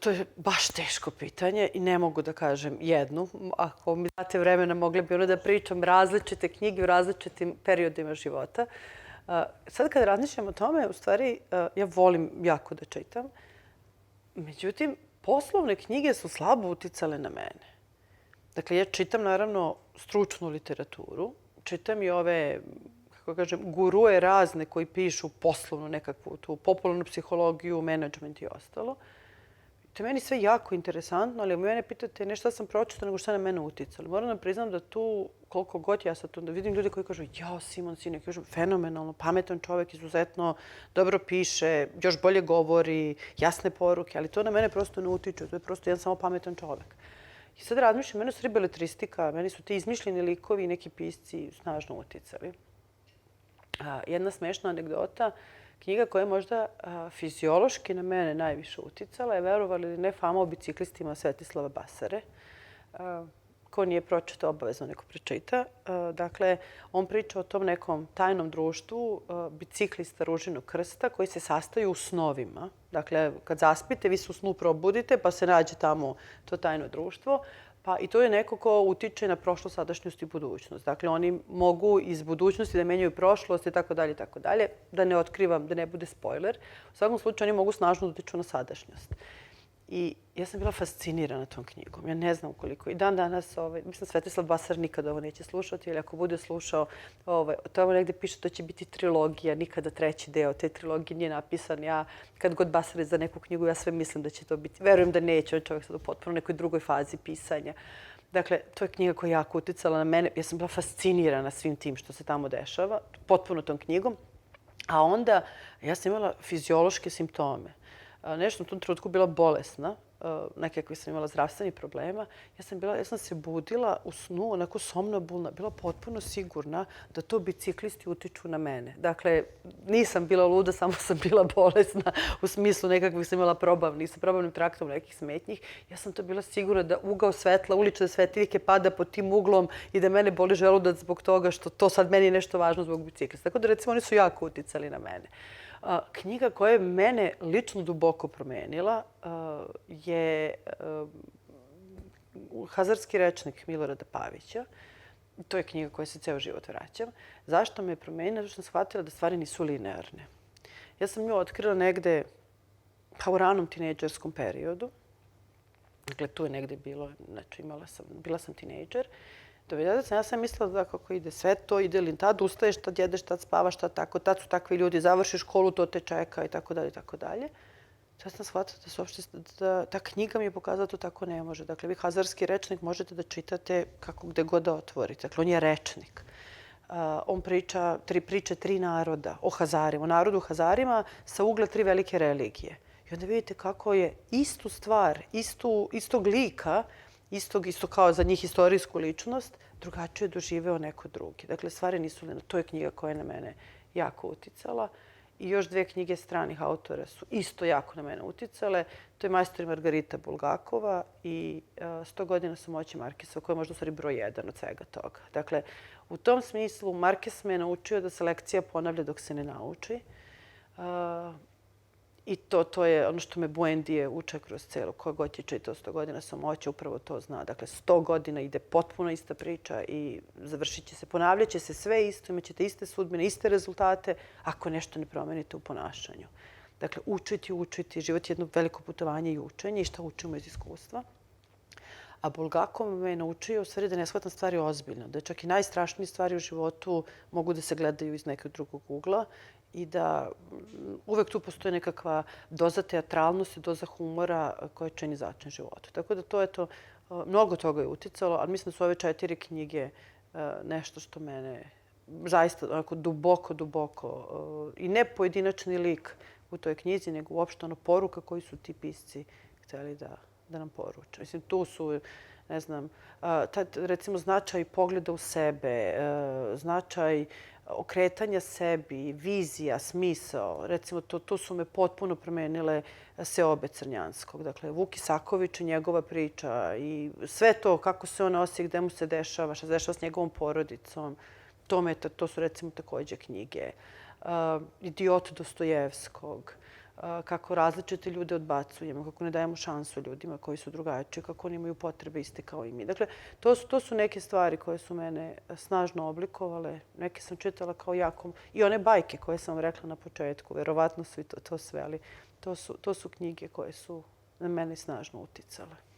To je baš teško pitanje i ne mogu da kažem jednu. Ako mi date vremena, mogla bi da pričam različite knjige u različitim periodima života. Sad kad razmišljam o tome, u stvari, ja volim jako da čitam. Međutim, poslovne knjige su slabo uticale na mene. Dakle, ja čitam, naravno, stručnu literaturu. Čitam i ove, kako kažem, gurue razne koji pišu poslovnu nekakvu tu popularnu psihologiju, menadžment i ostalo. To je meni sve jako interesantno, ali mene pitate ne šta sam pročitala, nego šta na mene uticalo. Moram da priznam da tu, koliko god ja sad tu, da vidim ljude koji kažu jao, Simon Sinek, kažu fenomenalno, pametan čovek, izuzetno dobro piše, još bolje govori, jasne poruke, ali to na mene prosto ne utiče, to je prosto jedan samo pametan čovek. I sad razmišljam, mene su beletristika, meni su ti izmišljeni likovi i neki pisci snažno uticali. Jedna smešna anegdota, knjiga koja je možda fiziološki na mene najviše uticala je, verovali ili ne, Fama o biciklistima Svetislava Basare. Ko nije pročitao, obavezno neko pročita. Dakle, on priča o tom nekom tajnom društvu biciklista Ružinog krsta koji se sastaju u snovima. Dakle, kad zaspite, vi se u snu probudite pa se nađe tamo to tajno društvo. Pa i to je neko ko utiče na prošlost, sadašnjost i budućnost. Dakle, oni mogu iz budućnosti da menjaju prošlost i tako dalje, tako dalje. Da ne otkrivam, da ne bude spoiler. U svakom slučaju, oni mogu snažno da utiču na sadašnjost. I ja sam bila fascinirana tom knjigom. Ja ne znam koliko. I dan danas, mislim, Svetislav Basar nikada ovo neće slušati, ili ako bude slušao, tamo negde piše da će biti trilogija, nikada treći deo te trilogije nije napisan. Ja, kad god Basar je za neku knjigu, ja sve mislim da će to biti. Verujem da neće, on je čovjek sad u potpuno nekoj drugoj fazi pisanja. Dakle, to je knjiga koja je jako uticala na mene. Ja sam bila fascinirana svim tim što se tamo dešava, potpuno tom knjigom. A onda, ja sam imala fiziološke simptome. Nešto u tom trenutku bila bolesna, nekakve sam imala zdravstvenih problema. Ja sam se budila u snu, onako somnobulna, bila potpuno sigurna da to biciklisti utiču na mene. Dakle, nisam bila luda, samo sam bila bolesna u smislu nekakvih sam imala sa probavnim traktom nekih smetnjih. Ja sam to bila sigurna da ugao svetla, ulične svetiljke pada pod tim uglom i da mene boli želudac zbog toga što to sad meni je nešto važno zbog biciklista. Tako da, recimo, oni su jako uticali na mene. Knjiga koja je mene lično duboko promenila je Hazarski rečnik Milorada Pavića. To je knjiga koja se ceo život vraćam. Zašto me je promenila? Zato što sam shvatila da stvari nisu linearne. Ja sam nju otkrila negde u ranom tinejdžerskom periodu. Dakle, tu je negde bilo, znači bila sam tinejdžer. Ja sam mislila da kako ide sve to, ide li tad ustaješ, tad jedeš, tad spavaš, tad tako, tad su takvi ljudi, završiš školu, to te čeka i tako dalje, i tako dalje. Sad sam shvatila da ta knjiga mi je pokazala da to tako ne može. Dakle, vi Hazarski rečnik možete da čitate kako gde god da otvorite. Dakle, on je rečnik. On priča tri naroda o Hazarima, o narodu Hazarima sa ugla tri velike religije. I onda vidite kako je istu stvar, istog lika, isto kao za njih istorijsku ličnost, drugačije doživeo neko drugi. Dakle, stvari nisu linearne. To je knjiga koja je na mene jako uticala. I još dve knjige stranih autora su isto jako na mene uticale. To je Majstor i Margarita Bulgakova i 100 godina samoće Markesa, koja je možda u stvari broj 1 od svega toga. Dakle, u tom smislu Markes me je naučio da se lekcija ponavlja dok se ne nauči. I to je ono što me Buendije uče kroz celu. Ko god je čitao 100 godina samoće, upravo to zna. Dakle, 100 godina ide potpuno ista priča i završit će se, ponavljat će se sve isto, imat ćete iste sudbine, iste rezultate, ako nešto ne promenite u ponašanju. Dakle, učiti. Život je jedno veliko putovanje i učenje i šta učimo iz iskustva. A Bulgakov me je naučio u stvari da ne shvatam stvari ozbiljno, da čak i najstrašnije stvari u životu mogu da se gledaju iz nekog drugog ugla i da uvek tu postoji nekakva doza teatralnosti, doza humora koja čini začin životu. Tako da to je to, mnogo toga je uticalo, ali mislim da su ove 4 knjige nešto što mene zaista onako duboko i ne pojedinačni lik u toj knjizi, nego uopšte poruka koju su ti pisci hteli da nam poruče. Mislim, tu su, ne znam, recimo značaj pogleda u sebe, značaj okretanja sebi, vizija, smisao. Recimo, to su me potpuno promenile Seobe Crnjanskog. Dakle, Vuk Isaković i njegova priča i sve to, kako se on nosi, gde mu se dešava, šta se dešava s njegovom porodicom. To su recimo takođe knjige. Idiot Dostojevskog. kako različite ljude odbacujemo, kako ne dajemo šansu ljudima koji su drugačiji, kako oni imaju potrebe iste kao i mi. Dakle, to su neke stvari koje su mene snažno oblikovale. Neke sam čitala kao jako... I one bajke koje sam vam rekla na početku, verovatno su i to sve, ali to su knjige koje su na mene snažno uticale.